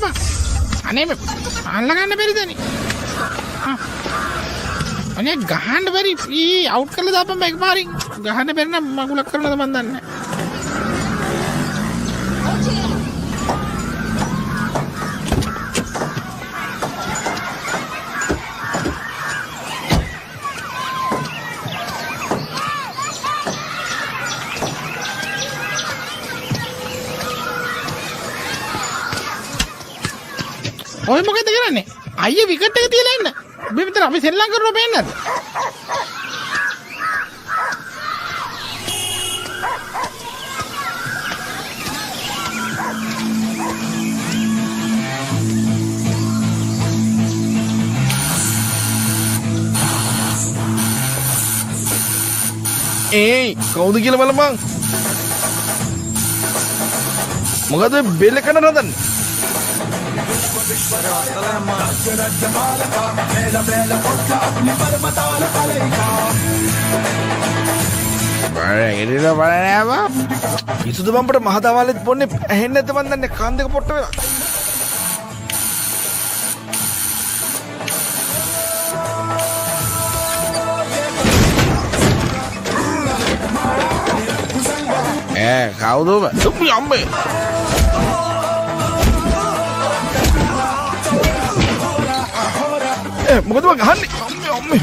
දාපන්. අනේ මේ අල්ලගන්න බැරිදනේ. අනේ ගහන්න බැරි. අවුට් කරලා දාපන් මේක පාරින්. ගහන්න බැරි නම් මගුලක් කරනවද මන් දන්නේ නැහැ. ඔය මොකද කරන්නේ? අයියේ විකට් එක තියලා ඉන්න. මේ විතර අපි සෙල්ලම් කරනවා පේන්නද? ඒයි කවුද කියලා බලපන්. මොකද බෙල්ල කන නදන්නේ? ඉසුදු බම්පට මහදවාලෙත් බොන්නේ ඇහෙන්නේ නැද්ද මන් දන්නේ කන් දෙක පොට්ට වෙලා. කවුද ඔබ? සුප්පි අම්මේ. මොකද මං අහන්නේ? අම්මේ.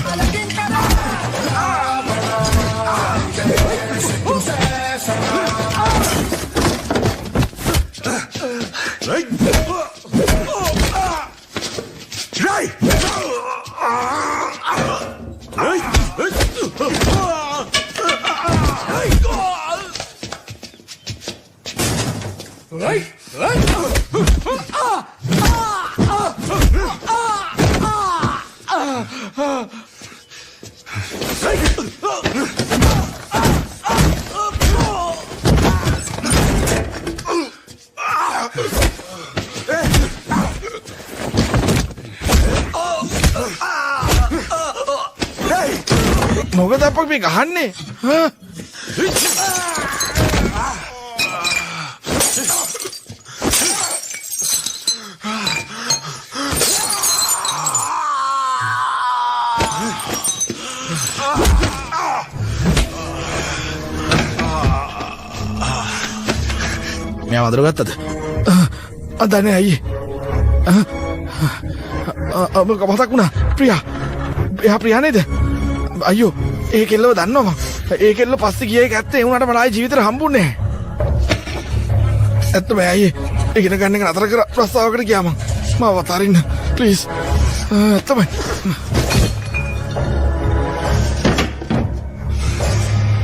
මොකද අපක් මේ ගහන්නේ? මෙයා වතුර ගත්තද? අදනේ අයියේ. මතක් වුණා. ප්‍රියා. එයා ප්‍රියා නේද? අයියෝ ඒ කෙල්ලව දන්නවා මං. ඒ කෙල්ල පස්සේ ගියේ ඇත්තේ ඒ උනාට මට ආයේ ජීවිතේට හම්බුන්නේ නැහැ. ඇත්තම අයියේ ඉගෙන ගන්න එක නතර කර ප්‍රස්තාවකට ගියා මං. මාව අතාරින්න ප්ලීස්. ඇත්තමයි.